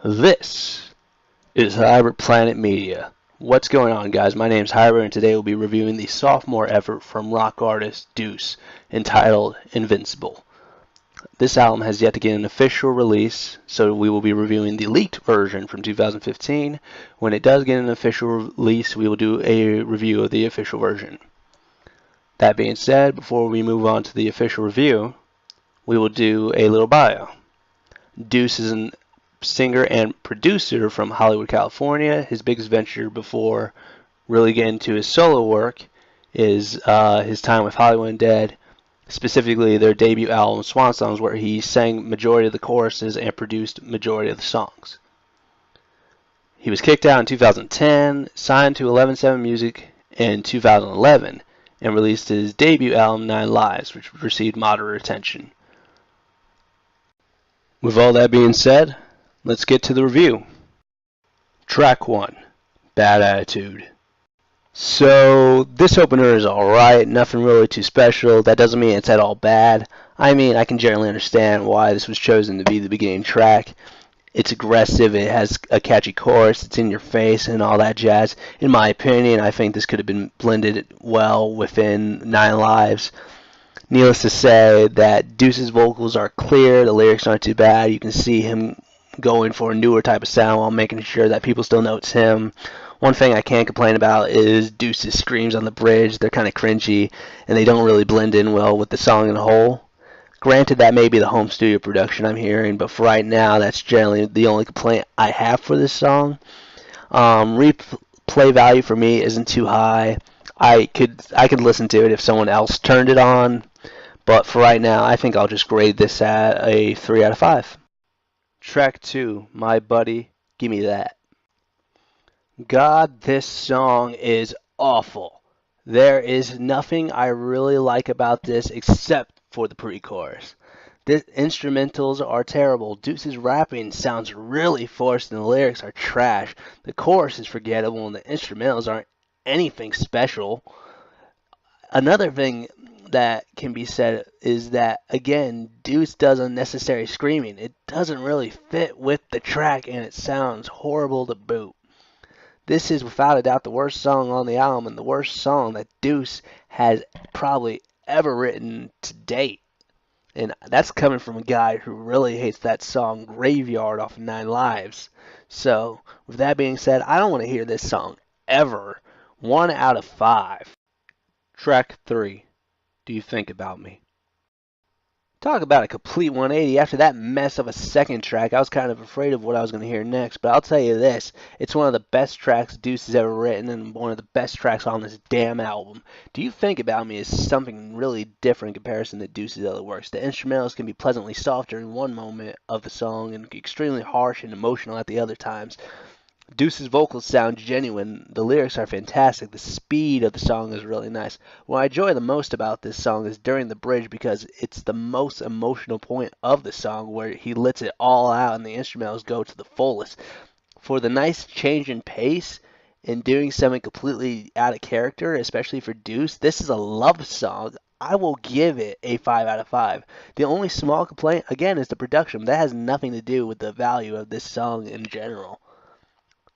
This is Hybrid Planet Media. What's going on, guys? My name is Hybrid, and today we'll be reviewing the sophomore effort from rock artist Deuce, entitled Invincible. This album has yet to get an official release, so we will be reviewing the leaked version from 2015. When it does get an official release, we will do a review of the official version. That being said, before we move on to the official review, we will do a little bio. Deuce is a singer and producer from Hollywood, California. His biggest venture before really getting into his solo work is his time with Hollywood Undead, specifically their debut album Swan Songs, where he sang majority of the choruses and produced majority of the songs. He was kicked out in 2010, signed to 11-7 Music in 2011, and released his debut album 9 Lives, which received moderate attention. With all that being said, let's get to the review. Track 1, Bad Attitude. So, this opener is alright, nothing really too special. That doesn't mean it's at all bad. I mean, I can generally understand why this was chosen to be the beginning track. It's aggressive, it has a catchy chorus, it's in your face, and all that jazz. In my opinion, I think this could have been blended well within 9 Lives. Needless to say that Deuce's vocals are clear, the lyrics aren't too bad. You can see him going for a newer type of sound while making sure that people still know it's him. One thing I can't complain about is Deuce's screams on the bridge. They're kind of cringy, and they don't really blend in well with the song in a whole. Granted, that may be the home studio production I'm hearing, but for right now, that's generally the only complaint I have for this song. Replay value for me isn't too high. I could listen to it if someone else turned it on, but for right now, I think I'll just grade this at a 3 out of 5. Track 2, My Buddy, Gimme That. God, this song is awful. There is nothing I really like about this except for the pre-chorus. The instrumentals are terrible. Deuce's rapping sounds really forced and the lyrics are trash. The chorus is forgettable and the instrumentals aren't anything special. Another thing that can be said is that, again, Deuce does unnecessary screaming. It doesn't really fit with the track and it sounds horrible to boot. This is without a doubt the worst song on the album and the worst song that Deuce has probably ever written to date. And that's coming from a guy who really hates that song Graveyard off of 9 Lives. So, with that being said, I don't want to hear this song ever. 1 out of 5. Track 3, Do You Think About Me? Talk about a complete 180. After that mess of a second track, I was kind of afraid of what I was going to hear next, but I'll tell you this, it's one of the best tracks Deuce has ever written and one of the best tracks on this damn album. Do You Think About Me is something really different in comparison to Deuce's other works. The instrumentals can be pleasantly soft during one moment of the song and extremely harsh and emotional at the other times. Deuce's vocals sound genuine, the lyrics are fantastic, the speed of the song is really nice. What I enjoy the most about this song is during the bridge because it's the most emotional point of the song where he lets it all out and the instrumentals go to the fullest. For the nice change in pace and doing something completely out of character, especially for Deuce, this is a love song. I will give it a 5 out of 5. The only small complaint, again, is the production. That has nothing to do with the value of this song in general.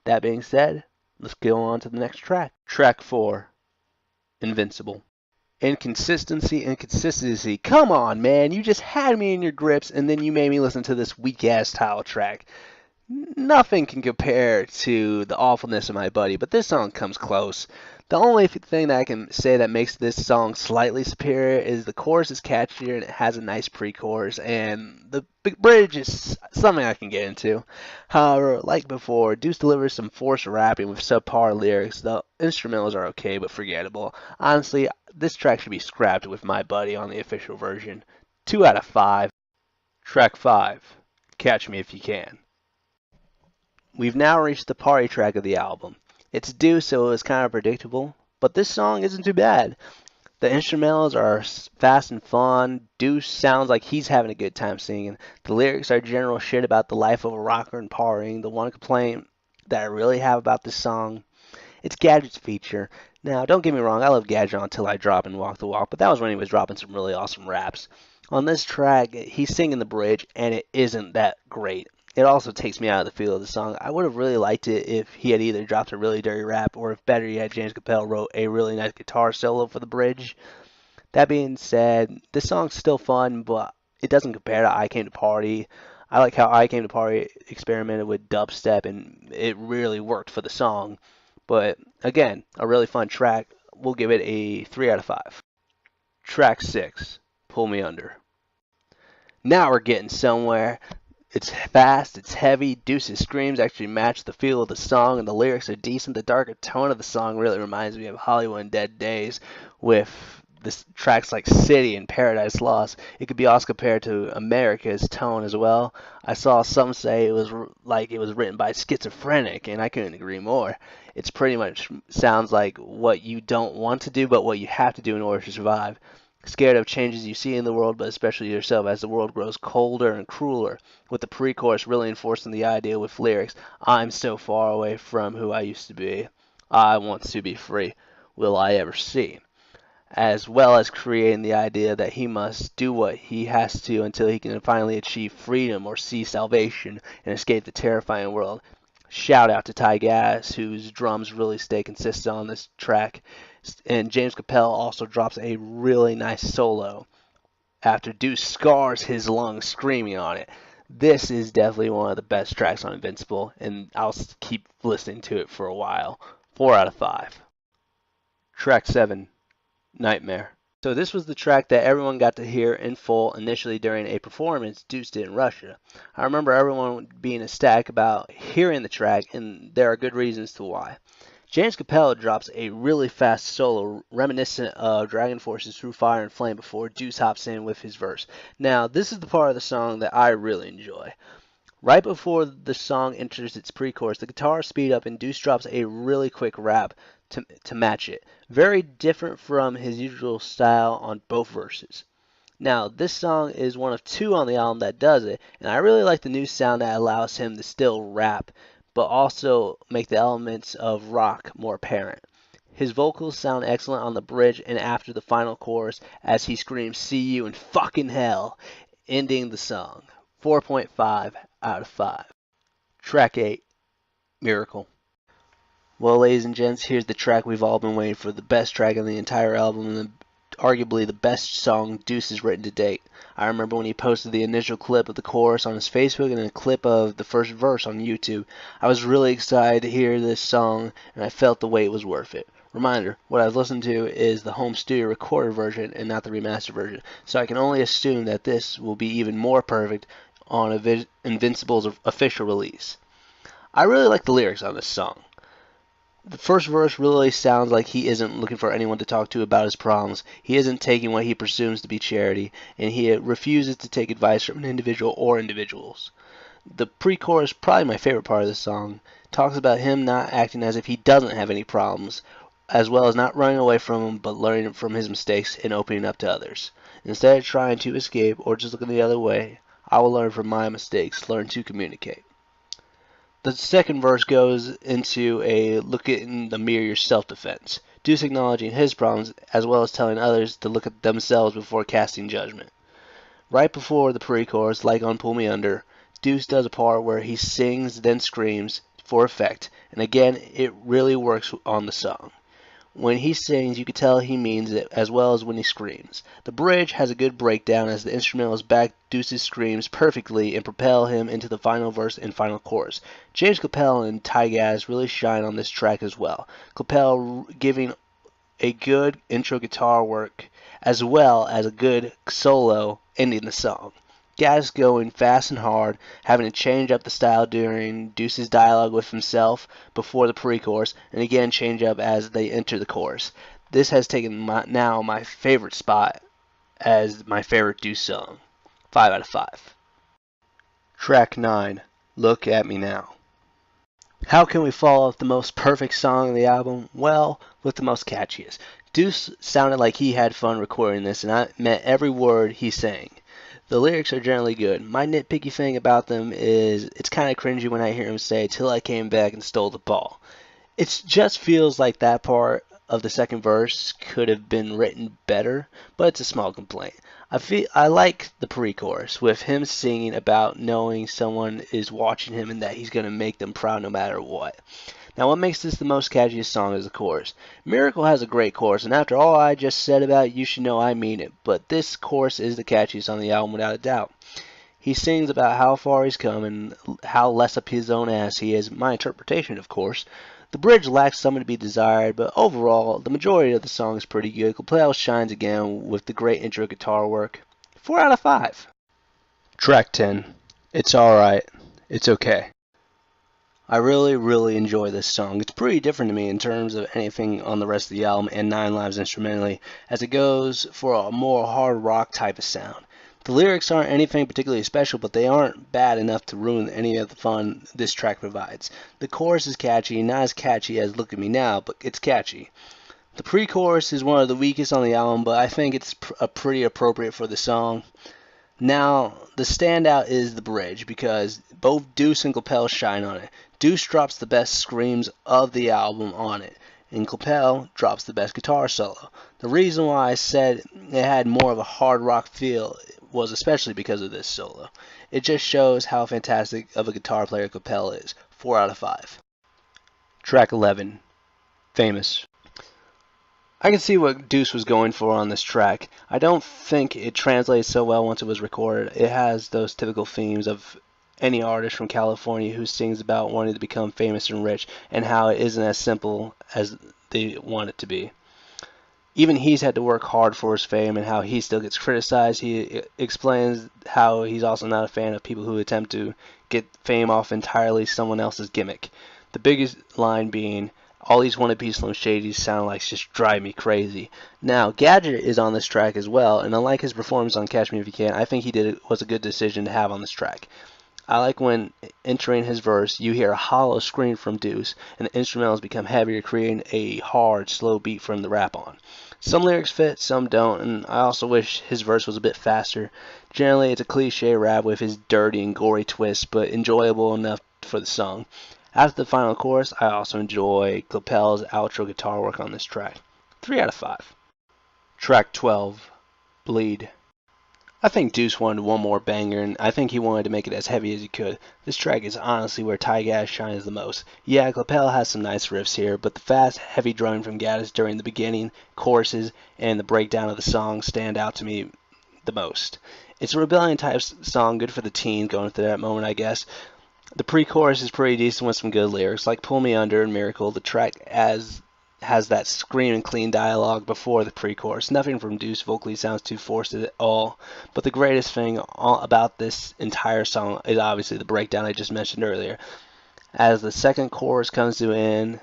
That being said, let's go on to the next track. Track 4, Invincible. Inconsistency. Come on, man. You just had me in your grips, and then you made me listen to this weak-ass tile track. Nothing can compare to the awfulness of My Buddy, but this song comes close. The only thing that I can say that makes this song slightly superior is the chorus is catchier and it has a nice pre-chorus, and the bridge is something I can get into. However, like before, Deuce delivers some forced rapping with subpar lyrics. The instrumentals are okay but forgettable. Honestly, this track should be scrapped with My Buddy on the official version. 2 out of 5. Track 5, Catch Me If You Can. We've now reached the party track of the album. It's Deuce, so it was kind of predictable, but this song isn't too bad. The instrumentals are fast and fun. Deuce sounds like he's having a good time singing. The lyrics are general shit about the life of a rocker and partying. The one complaint that I really have about this song, it's Gadget's feature. Now, don't get me wrong, I love Gadget Until I Drop and Walk the Walk, but that was when he was dropping some really awesome raps. On this track, he's singing the bridge, and it isn't that great. it also takes me out of the feel of the song. I would have really liked it if he had either dropped a really dirty rap, or if better yet, James Capel wrote a really nice guitar solo for the bridge. That being said, this song's still fun, but it doesn't compare to I Came to Party. I like how I Came to Party experimented with dubstep, and it really worked for the song. But again, a really fun track. We'll give it a 3 out of 5. Track 6, Pull Me Under. Now we're getting somewhere. It's fast, it's heavy. Deuce's screams actually match the feel of the song, and the lyrics are decent. The darker tone of the song really reminds me of Hollywood and Dead Days, with this tracks like City and Paradise Lost. It could be also compared to America's tone as well. I saw some say it was like it was written by schizophrenic, and I couldn't agree more. It's pretty much sounds like what you don't want to do, but what you have to do in order to survive. Scared of changes you see in the world, but especially yourself, as the world grows colder and crueler, with the pre-chorus really enforcing the idea with lyrics, I'm so far away from who I used to be. I want to be free. Will I ever see? As well as creating the idea that he must do what he has to until he can finally achieve freedom or see salvation and escape the terrifying world. Shout out to Ty Gass, whose drums really stay consistent on this track. And James Capel also drops a really nice solo after Deuce scars his lungs screaming on it. This is definitely one of the best tracks on Invincible, and I'll keep listening to it for a while. 4 out of 5. Track 7, Nightmare. So this was the track that everyone got to hear in full initially during a performance Deuce did in Russia. I remember everyone being ecstatic about hearing the track, and there are good reasons to why. James Capel drops a really fast solo reminiscent of Dragon Force's Through Fire and Flame before Deuce hops in with his verse. Now, this is the part of the song that I really enjoy. Right before the song enters its pre-chorus, the guitars speed up and Deuce drops a really quick rap to match it. Very different from his usual style on both verses. Now, this song is one of 2 on the album that does it, and I really like the new sound that allows him to still rap, but also make the elements of rock more apparent. His vocals sound excellent on the bridge and after the final chorus as he screams, "See you in fucking hell," ending the song. 4.5 out of 5. Track 8, Miracle. Well, ladies and gents, here's the track we've all been waiting for, the best track on the entire album and arguably the best song Deuce has written to date. I remember when he posted the initial clip of the chorus on his Facebook and a clip of the first verse on YouTube. I was really excited to hear this song, and I felt the wait was worth it. Reminder, what I've listened to is the home studio recorded version and not the remastered version, so I can only assume that this will be even more perfect on Invincible's official release. I really like the lyrics on this song. The first verse really sounds like he isn't looking for anyone to talk to about his problems. He isn't taking what he presumes to be charity, and he refuses to take advice from an individual or individuals. The pre-chorus, probably my favorite part of the song, talks about him not acting as if he doesn't have any problems, as well as not running away from them, but learning from his mistakes and opening up to others. Instead of trying to escape or just looking the other way, I will learn from my mistakes, learn to communicate. The second verse goes into a look in the mirror your self-defense. Deuce acknowledging his problems as well as telling others to look at themselves before casting judgment. Right before the pre-chorus, like on Pull Me Under, Deuce does a part where he sings then screams for effect, and again it really works on the song. When he sings, you can tell he means it as well as when he screams. The bridge has a good breakdown as the instrumentals back Deuce's screams perfectly and propel him into the final verse and final chorus. James Capel and Ty Gass really shine on this track as well. Capel giving a good intro guitar work as well as a good solo ending the song. Gass going fast and hard, having to change up the style during Deuce's dialogue with himself before the pre-chorus, and again change up as they enter the chorus. This has taken my favorite spot as my favorite Deuce song. 5 out of 5. Track 9, Look at Me Now. How can we follow up the most perfect song on the album? Well, with the most catchiest. Deuce sounded like he had fun recording this, and I meant every word he sang. The lyrics are generally good. My nitpicky thing about them is it's kind of cringy when I hear him say, "Till I came back and stole the ball." It just feels like that part of the second verse could have been written better, but it's a small complaint. I like the pre-chorus with him singing about knowing someone is watching him and that he's going to make them proud no matter what. Now, what makes this the most catchiest song is the chorus. Miracle has a great chorus, and after all I just said about it, you should know I mean it, but this chorus is the catchiest on the album without a doubt. He sings about how far he's come and how less up his own ass he is. My interpretation, of course. The bridge lacks something to be desired, but overall, the majority of the song is pretty good. Coppell shines again with the great intro guitar work. 4 out of 5. Track 10. It's alright. It's okay. I really enjoy this song. It's pretty different to me in terms of anything on the rest of the album and Nine Lives instrumentally, as it goes for a more hard rock type of sound. The lyrics aren't anything particularly special, but they aren't bad enough to ruin any of the fun this track provides. The chorus is catchy, not as catchy as Look at Me Now, but it's catchy. The pre-chorus is one of the weakest on the album, but I think it's pretty appropriate for the song. Now, the standout is the bridge, because both Deuce and Coppell shine on it. Deuce drops the best screams of the album on it, and Coppell drops the best guitar solo. The reason why I said it had more of a hard rock feel was especially because of this solo. It just shows how fantastic of a guitar player Coppell is. 4 out of 5. Track 11. Famous. I can see what Deuce was going for on this track. I don't think it translates so well once it was recorded. It has those typical themes of any artist from California who sings about wanting to become famous and rich and how it isn't as simple as they want it to be. Even he's had to work hard for his fame and how he still gets criticized. He explains how he's also not a fan of people who attempt to get fame off entirely someone else's gimmick. The biggest line being, all these wannabe Slim Shadys sound like just drive me crazy. Now, Gadget is on this track as well, and unlike his performance on Catch Me If You Can, I think was a good decision to have on this track. I like when entering his verse, you hear a hollow scream from Deuce, and the instrumentals become heavier, creating a hard, slow beat for him to rap on. Some lyrics fit, some don't, and I also wish his verse was a bit faster. Generally, it's a cliche rap with his dirty and gory twist, but enjoyable enough for the song. After the final chorus, I also enjoy Coppell's outro guitar work on this track. 3 out of 5. Track 12. Bleed. I think Deuce wanted one more banger, and I think he wanted to make it as heavy as he could. This track is honestly where Ty Gaddis shines the most. Yeah, Coppell has some nice riffs here, but the fast, heavy drumming from Gaddis during the beginning, choruses, and the breakdown of the song stand out to me the most. It's a rebellion type song, good for the teens going through that moment, I guess. The pre-chorus is pretty decent with some good lyrics, like Pull Me Under and Miracle. The track has that screaming clean dialogue before the pre-chorus. Nothing from Deuce vocally sounds too forced at all, but the greatest thing about this entire song is obviously the breakdown I just mentioned earlier. As the second chorus comes to an end,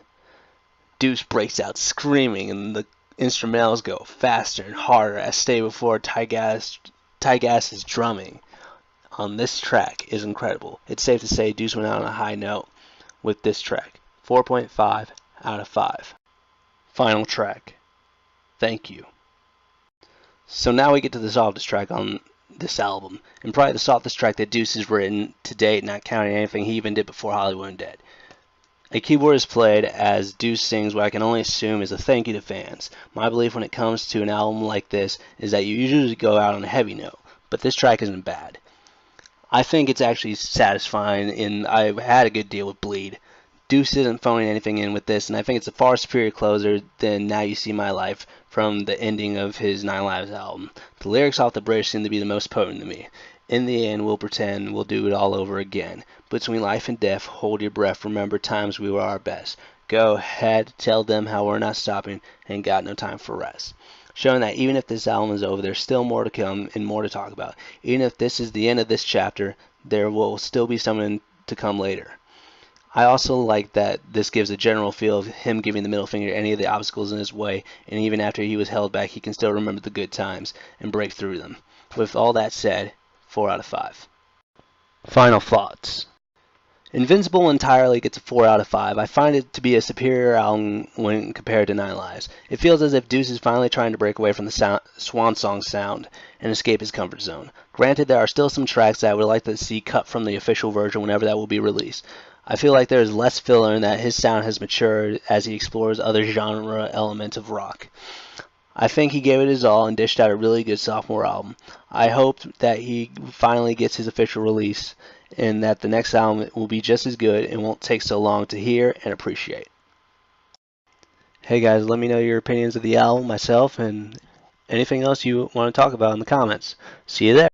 Deuce breaks out screaming, and the instrumentals go faster and harder, as stated before. Ty Gaddis' drumming on this track is incredible. It's safe to say Deuce went out on a high note with this track. 4.5 out of 5. Final track. Thank You. So now we get to the softest track on this album, and probably the softest track that Deuce has written to date, not counting anything he even did before Hollywood and Dead. A keyboard is played as Deuce sings what I can only assume is a thank you to fans. My belief when it comes to an album like this is that you usually go out on a heavy note, but this track isn't bad. I think it's actually satisfying, and I've had a good deal with Bleed. Deuce isn't phoning anything in with this, and I think it's a far superior closer than Now You See My Life from the ending of his Nine Lives album. The lyrics off the bridge seem to be the most potent to me. In the end, we'll pretend we'll do it all over again. Between life and death, hold your breath, remember times we were our best. Go ahead, tell them how we're not stopping, and got no time for rest. Showing that even if this album is over, there's still more to come and more to talk about. Even if this is the end of this chapter, there will still be something to come later. I also like that this gives a general feel of him giving the middle finger to any of the obstacles in his way, and even after he was held back, he can still remember the good times and break through them. With all that said, 4 out of 5. Final thoughts. Invincible entirely gets a 4 out of 5. I find it to be a superior album when compared to Nine Lives. It feels as if Deuce is finally trying to break away from the swan song sound and escape his comfort zone. Granted, there are still some tracks that I would like to see cut from the official version whenever that will be released. I feel like there is less filler and that his sound has matured as he explores other genre elements of rock. I think he gave it his all and dished out a really good sophomore album. I hope that he finally gets his official release and that the next album will be just as good and won't take so long to hear and appreciate. Hey guys, let me know your opinions of the album, myself, and anything else you want to talk about in the comments. See you there.